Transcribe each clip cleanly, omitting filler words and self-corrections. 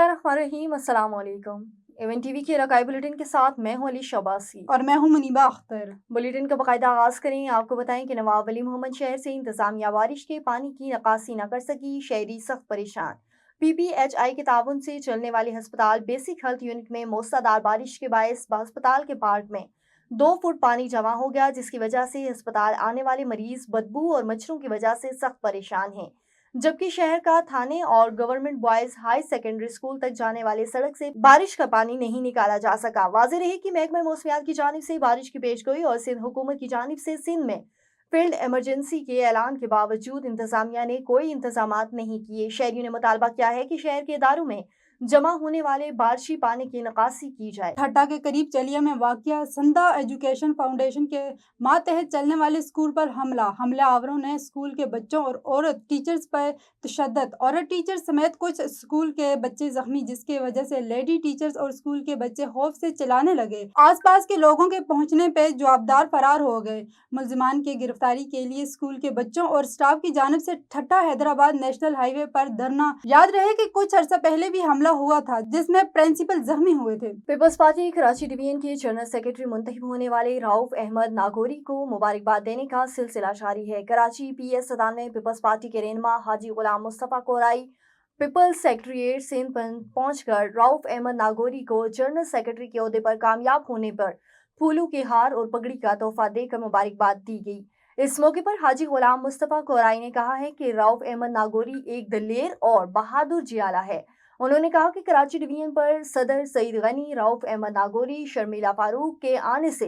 बिस्मिल्लाहिर्रहमानिर्रहीम, अस्सलाम वालेकुम। एवन टीवी के रकाई बुलेटिन के साथ मैं हूं अली शबासी और मैं हूं मुनीबा अख्तर। बुलेटिन का बाकायदा आगाज करें। आपको बताएं कि नवाब वली मोहम्मद शहर से इंतजामिया बारिश के पानी की निकासी न कर सकी, शहरी सख्त परेशान। PPHI के ताउन से चलने वाली हस्पताल बेसिक हेल्थ यूनिट में मूसलाधार बारिश के बायस अस्पताल के पार्क में 2 फुट पानी जमा हो गया, जिसकी वजह से अस्पताल आने वाले मरीज बदबू और मच्छरों की वजह से सख्त परेशान हैं। जबकि शहर का थाने और government boys high secondary school तक जाने वाले सड़क से बारिश का पानी नहीं निकाला जा सका। वाज़ेह रहे कि महकमा मौसमियात की जानिब से बारिश की पेशगोई और सिंध हुकूमत की जानिब से सिंध में फील्ड इमरजेंसी के ऐलान के बावजूद इंतजामिया ने कोई इंतजामात नहीं किए। शहरियों ने मुतालबा किया है कि शहर के इदारों में जमा होने वाले बारिशी पानी की निकासी की जाए। ठट्टा के करीब चलिया में वाक़िया संदा एजुकेशन फाउंडेशन के मातहत चलने वाले स्कूल पर हमला आवरों ने स्कूल के बच्चों और औरत टीचर्स पर तशद्दुद। औरत टीचर्स समेत कुछ स्कूल के बच्चे जख्मी, जिसकी वजह से लेडी टीचर्स और स्कूल के बच्चे खौफ से चिल्लाने लगे। आसपास के लोगों के पहुंचने पे जवाबदार फरार हो गए। मुलजिमान की गिरफ्तारी के लिए स्कूल के बच्चों और स्टाफ की जानिब से ठट्टा हैदराबाद नेशनल हाईवे पर धरना। याद रहे कि कुछ अर्सा पहले भी हमला हुआ था जिसमें प्रिंसिपल जख्मी हुए थे। पीपल्स पार्टी कराची डिवीजन के जनरल सेक्रेटरी मुंतखब होने वाले रऊफ अहमद नागौरी को मुबारकबाद देने का सिलसिला जारी है। कराची PS सदान में पीपल्स पार्टी के रहनुमा हाजी गुलाम मुस्तफा कोराई पीपल्स सेक्रेटरीट सिंध पहुंचकर रऊफ अहमद नागौरी को जनरल सेक्रेटरी के ओहदे पर कामयाब होने पर फूलों के हार और पगड़ी का तोहफा देकर मुबारकबाद दी गई। इस मौके पर हाजी गुलाम मुस्तफा कोराई ने कहा है कि रऊफ अहमद नागौरी एक दलेर और बहादुर जियाला है। उन्होंने कहा कि कराची डिवीजन पर सदर सईद गनी, रऊफ अहमद नागौरी, शर्मिला फारूक के आने से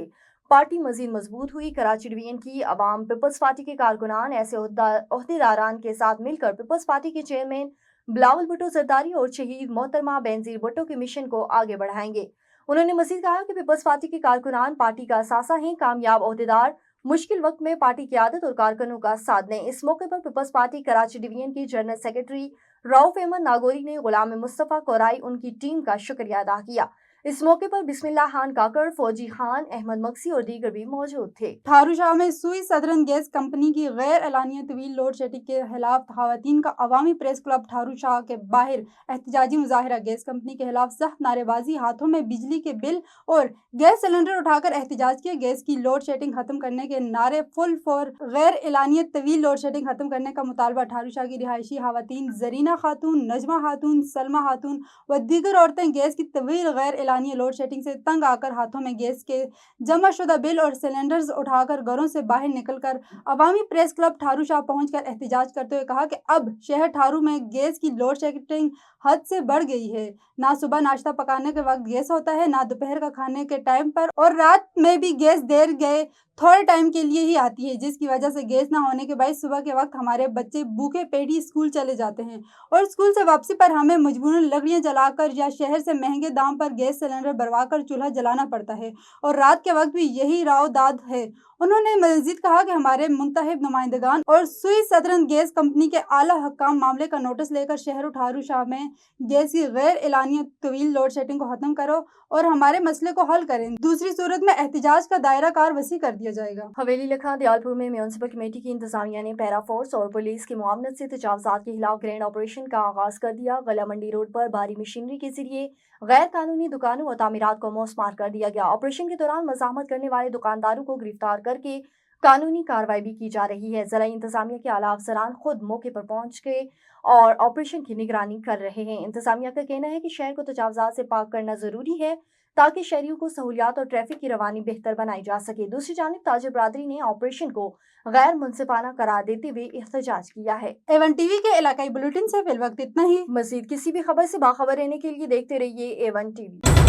पार्टी मजीद मजबूत हुई। कराची डिवीजन की अवाम पीपल्स पार्टी के कारकुनान ऐसे ओहदेदारान के साथ मिलकर पीपल्स पार्टी के चेयरमैन बिलावल भुट्टो जरदारी और शहीद मोहतरमा बेनजीर भुट्टो के मिशन को आगे बढ़ाएंगे। उन्होंने मजीद कहा कि पीपल्स पार्टी के कारकुनान पार्टी का असासा हैं। कामयाब ओहदेदार मुश्किल वक्त में पार्टी की आदत और कारकुनों का साथ दें। इस मौके पर पीपल्स पार्टी कराची डिवीजन की जनरल सेक्रेटरी रऊफ अहमद नागौरी ने गुलाम मुस्तफा कोराई उनकी टीम का शुक्रिया अदा किया। इस मौके पर बिस्मिल्लाह खान काकड़, फौजी खान, अहमद मक्सी और दीगर भी मौजूद थे। ठारू शाह में सुई सदरन गैस कंपनी की गैर एलानिया तवील लोड शेडिंग के खिलाफ खवातीन का अवामी प्रेस क्लब ठारू शाह के बाहर एहतजाजी मुजाहरा। गैस कंपनी के खिलाफ सख्त नारेबाजी, हाथों में बिजली के बिल और गैस सिलेंडर उठाकर एहतजाज किया। गैस की लोड शेडिंग खत्म करने के नारे, फुल फॉर गैर एलानिया तवील लोड शेडिंग खत्म करने का मुतालबा। ठारू शाह की रिहायशी खवातीन जरीना खातून, नजमा खातून, सलमा खातून व दीगर औरतें गैस की तवील गैर एलानिया लोड शेडिंग से तंग आकर हाथों में गैस के जमा शुदा बिल और सिलेंडर्स उठाकर घरों से बाहर निकलकर अवामी प्रेस क्लब ठारू शाह पहुंचकर एहतजाज करते हुए कहा कि अब शहर ठारू में गैस की लोड शेडिंग हद से बढ़ गई है। ना सुबह नाश्ता पकाने के वक्त गैस होता है, ना दोपहर का खाने के टाइम पर, और रात में भी गैस देर गए थोड़े टाइम के लिए ही आती है, जिसकी वजह से गैस ना होने के बाद सुबह के वक्त हमारे बच्चे भूखे पेट ही स्कूल चले जाते हैं और स्कूल से वापसी पर हमें मजबूरन लकड़ियां जलाकर या शहर से महंगे दाम पर गैस सिलेंडर भरवाकर चूल्हा जलाना पड़ता है और रात के वक्त भी यही राव दाद है। उन्होंने मजीद कहा कि हमारे मुंतखब नुमाइंदगान और सुई सदरन गैस कंपनी के आला हकाम मामले का नोटिस लेकर शहर ठारू शाह में गैस की गैर एलानिया तवील लोड शेडिंग को खत्म करो और हमारे मसले को हल करें, दूसरी सूरत में एहतजाज का दायरा कार वसी कर दिया जाएगा। हवेली लखा दयालपुर में म्यूनसिपल कमेटी की इंतजामिया ने पैरा फोर्स और पुलिस की मुआवनत से तजावजात के खिलाफ ग्रैंड ऑपरेशन का आगाज कर दिया। गला मंडी रोड पर भारी मशीनरी के जरिए गैर कानूनी दुकानों और तामीरात को मौसमार कर दिया गया। ऑपरेशन के दौरान मज़ाहमत करने वाले दुकानदारों को गिरफ्तार करके कानूनी कार्रवाई भी की जा रही है। ज़िला इंतजामिया के आला अफसरान खुद मौके पर पहुंच गए और ऑपरेशन की निगरानी कर रहे हैं। इंतजामिया का कहना है कि शहर को तजावजात से पाक करना जरूरी है ताकि शहरियों को सहूलियात और ट्रैफिक की रवानी बेहतर बनाई जा सके। दूसरी जानिब ताजिर बरादरी ने ऑपरेशन को गैर मुनसिफाना करार देते हुए एहतजाज किया है। एवन टीवी के इलाकाई बुलेटिन से फिलवक्त इतना ही। मजीद किसी भी खबर से बाखबर रहने के लिए देखते रहिए एवन टीवी।